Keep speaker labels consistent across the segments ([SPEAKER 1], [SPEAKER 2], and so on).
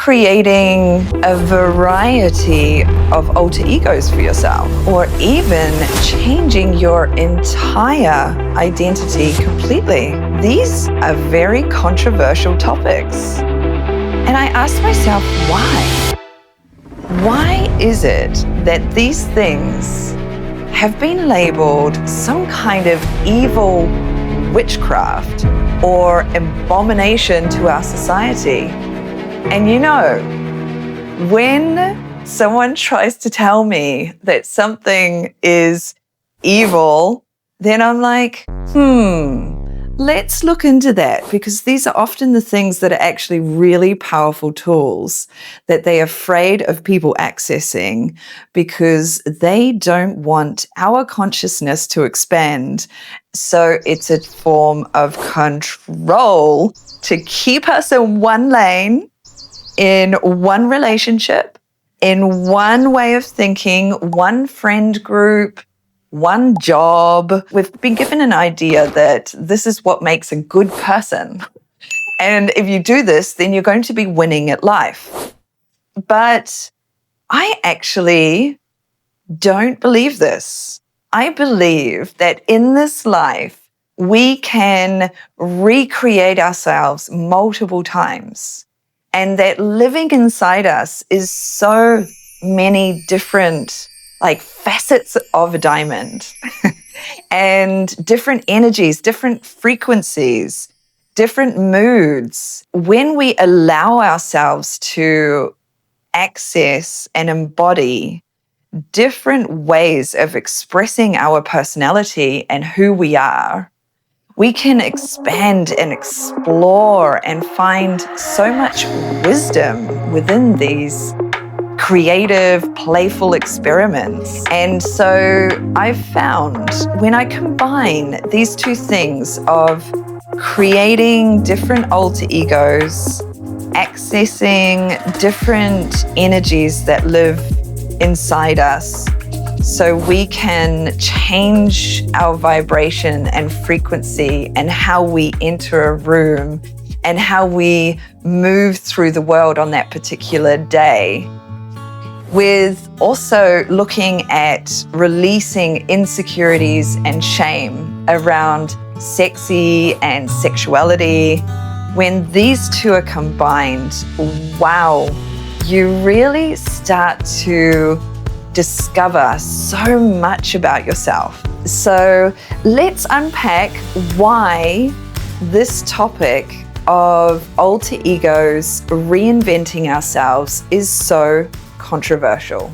[SPEAKER 1] creating a variety of alter egos for yourself, or even changing your entire identity completely. These are very controversial topics. And I asked myself, why? Why is it that these things have been labeled some kind of evil witchcraft or abomination to our society? And you know, when someone tries to tell me that something is evil, then I'm like, let's look into that, because these are often the things that are actually really powerful tools that they're afraid of people accessing because they don't want our consciousness to expand. So it's a form of control to keep us in one lane, in one relationship, in one way of thinking, one friend group, one job. We've been given an idea that this is what makes a good person. And if you do this, then you're going to be winning at life. But I actually don't believe this. I believe that in this life, we can recreate ourselves multiple times, and that living inside us is so many different facets of a diamond and different energies, different frequencies, different moods. When we allow ourselves to access and embody different ways of expressing our personality and who we are, we can expand and explore and find so much wisdom within these creative, playful experiments. And so I've found when I combine these two things of creating different alter egos, accessing different energies that live inside us, so we can change our vibration and frequency and how we enter a room and how we move through the world on that particular day, with also looking at releasing insecurities and shame around sexy and sexuality. When these two are combined, wow, you really start to discover so much about yourself. So let's unpack why this topic of alter egos, reinventing ourselves, is so controversial.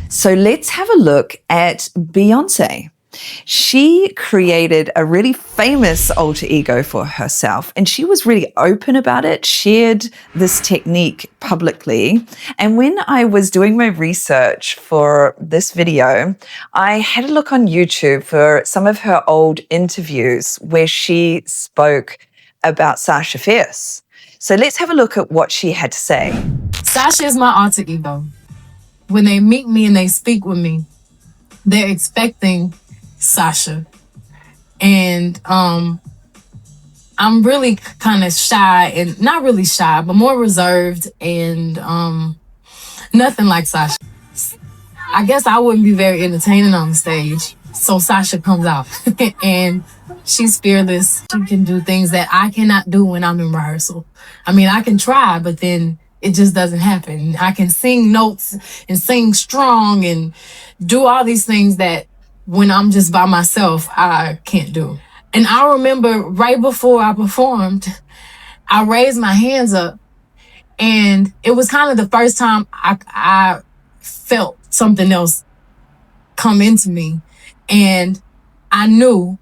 [SPEAKER 1] So let's have a look at Beyonce. She created a really famous alter ego for herself, and she was really open about it, shared this technique publicly. And when I was doing my research for this video, I had a look on YouTube for some of her old interviews where she spoke about Sasha Fierce. So let's have a look at what she had to say.
[SPEAKER 2] Sasha is my alter ego. When they meet me and they speak with me, they're expecting Sasha. And I'm really kind of shy, and not really shy, but more reserved, and nothing like Sasha. I guess I wouldn't be very entertaining on the stage. So Sasha comes out and she's fearless. She can do things that I cannot do when I'm in rehearsal. I mean, I can try, but then it just doesn't happen. I can sing notes and sing strong and do all these things that when I'm just by myself, I can't do. And I remember right before I performed, I raised my hands up, and it was kind of the first time I felt something else come into me. And I knew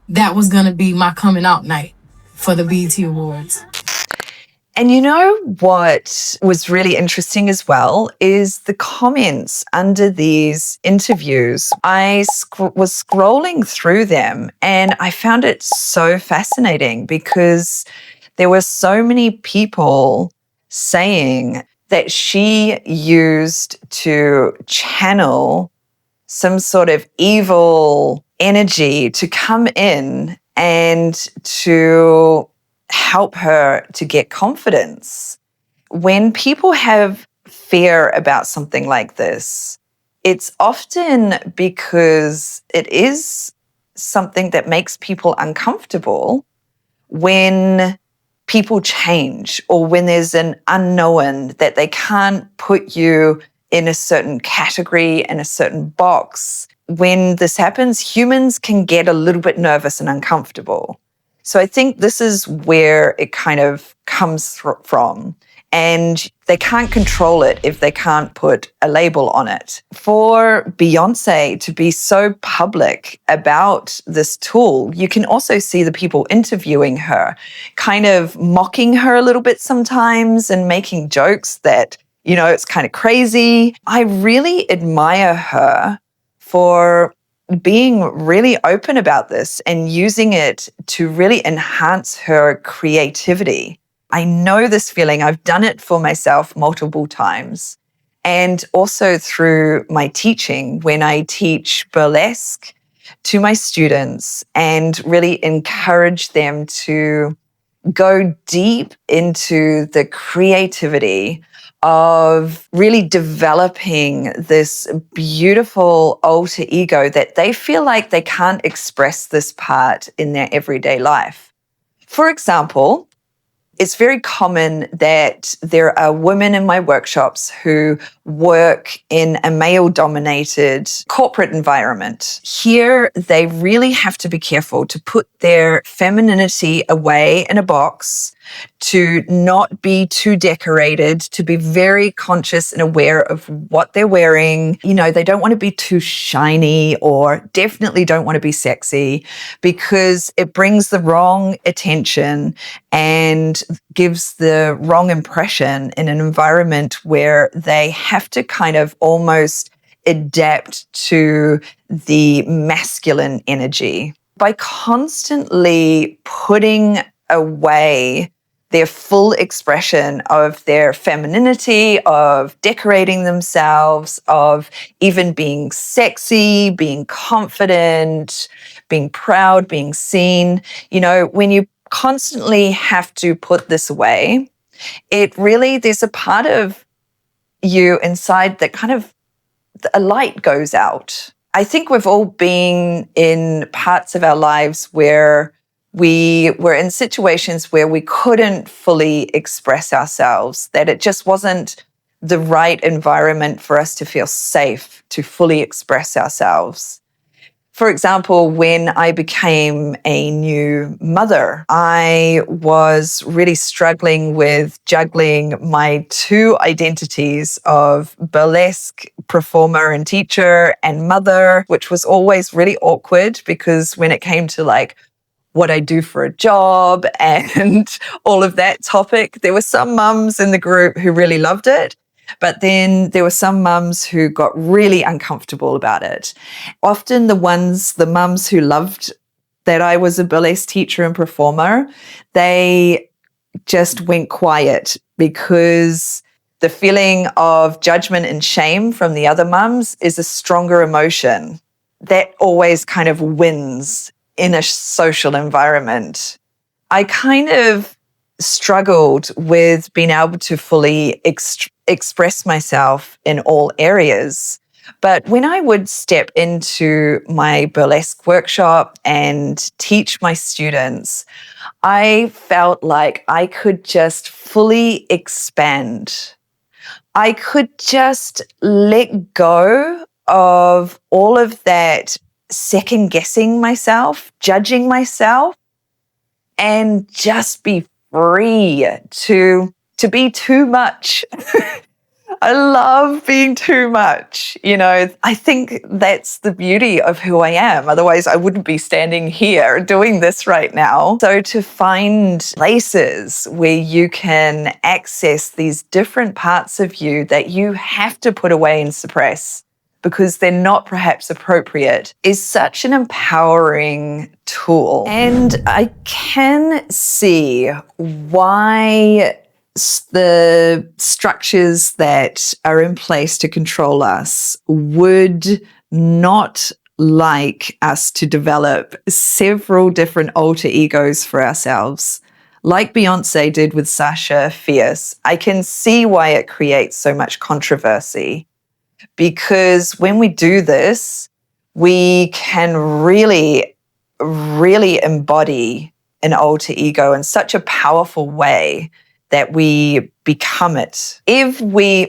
[SPEAKER 2] that was going to be my coming out night for the BET Awards.
[SPEAKER 1] And you know what was really interesting as well is the comments under these interviews. I was scrolling through them and I found it so fascinating because there were so many people saying that she used to channel some sort of evil energy to come in and to help her to get confidence. when people have fear about something like this, it's often because it is something that makes people uncomfortable when people change or when there's an unknown that they can't put you in a certain category, in a certain box. When this happens, humans can get a little bit nervous and uncomfortable. So I think this is where it kind of comes from. And they can't control it if they can't put a label on it. For Beyonce to be so public about this tool, you can also see the people interviewing her kind of mocking her a little bit sometimes and making jokes that, you know, it's kind of crazy. I really admire her for being really open about this and using it to really enhance her creativity. I know this feeling. I've done it for myself multiple times. And also through my teaching, when I teach burlesque to my students and really encourage them to go deep into the creativity of really developing this beautiful alter ego that they feel like they can't express this part in their everyday life. For example, it's very common that there are women in my workshops who work in a male-dominated corporate environment. Here, they really have to be careful to put their femininity away in a box, to not be too decorated, to be very conscious and aware of what they're wearing. You know, they don't want to be too shiny or definitely don't want to be sexy because it brings the wrong attention and gives the wrong impression in an environment where they have to kind of almost adapt to the masculine energy. By constantly putting away their full expression of their femininity, of decorating themselves, of even being sexy, being confident, being proud, being seen. You know, when you constantly have to put this away, there's a part of you inside that kind of, a light goes out. I think we've all been in parts of our lives where we were in situations where we couldn't fully express ourselves, that it just wasn't the right environment for us to feel safe to fully express ourselves. For example, when I became a new mother, I was really struggling with juggling my two identities of burlesque performer and teacher and mother, which was always really awkward because when it came to like what I do for a job and all of that topic, there were some mums in the group who really loved it. But then there were some mums who got really uncomfortable about it. Often the mums who loved that I was a burlesque teacher and performer, they just went quiet because the feeling of judgment and shame from the other mums is a stronger emotion. That always kind of wins in a social environment. I kind of struggled with being able to fully express myself in all areas. But when I would step into my burlesque workshop and teach my students, I felt like I could just fully expand. I could just let go of all of that second guessing myself, judging myself, and just be free to be too much. I love being too much. You know, I think that's the beauty of who I am. Otherwise, I wouldn't be standing here doing this right now. So to find places where you can access these different parts of you that you have to put away and suppress because they're not perhaps appropriate is such an empowering tool. And I can see why the structures that are in place to control us would not like us to develop several different alter egos for ourselves. like Beyonce did with Sasha Fierce, I can see why it creates so much controversy. Because when we do this, we can really, really embody an alter ego in such a powerful way that we become it. If we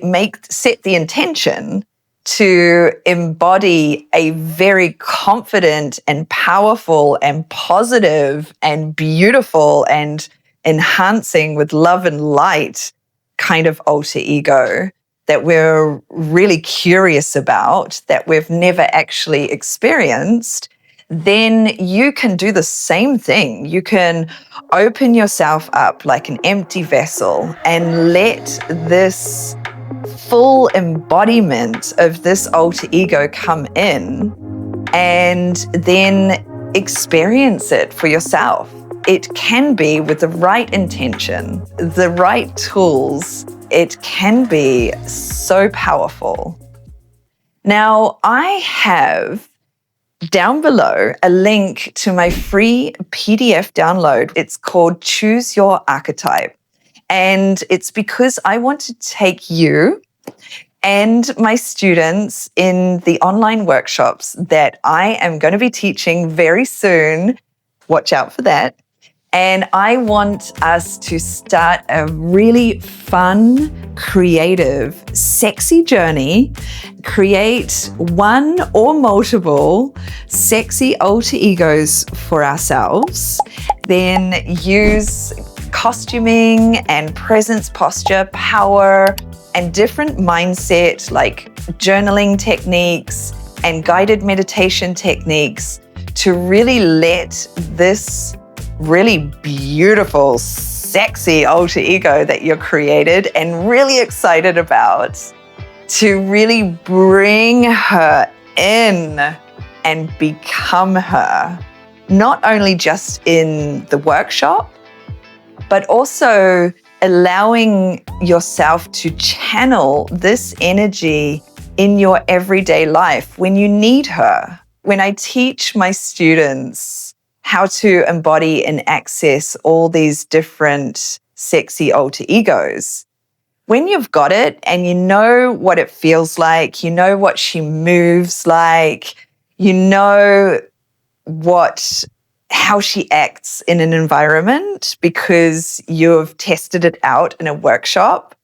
[SPEAKER 1] set the intention to embody a very confident and powerful and positive and beautiful and enhancing with love and light kind of alter ego that we're really curious about, that we've never actually experienced, then you can do the same thing. You can open yourself up like an empty vessel and let this full embodiment of this alter ego come in and then experience it for yourself. It can be with the right intention, the right tools. It can be so powerful. Now, I have down below a link to my free PDF download. It's called Choose Your Archetype. And it's because I want to take you and my students in the online workshops that I am going to be teaching very soon. Watch out for that. And I want us to start a really fun, creative, sexy journey, create one or multiple sexy alter egos for ourselves, then use costuming and presence posture, power, and different mindset like journaling techniques and guided meditation techniques to really let this really beautiful, sexy alter ego that you're created and really excited about, to really bring her in and become her, not only just in the workshop, but also allowing yourself to channel this energy in your everyday life when you need her. When I teach my students how to embody and access all these different sexy alter egos, when you've got it and you know what it feels like, you know what she moves like, you know how she acts in an environment because you've tested it out in a workshop,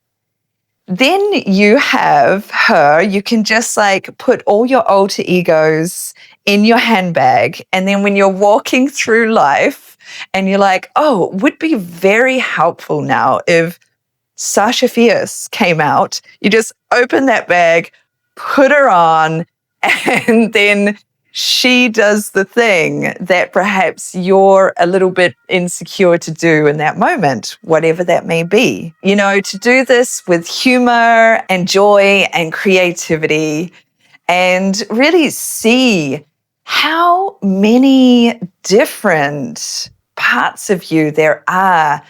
[SPEAKER 1] then you have her. You can just like put all your alter egos in your handbag. And then when you're walking through life and you're like, oh, it would be very helpful now if Sasha Fierce came out, you just open that bag, put her on, and then she does the thing that perhaps you're a little bit insecure to do in that moment, whatever that may be. You know, to do this with humor and joy and creativity and really see how many different parts of you there are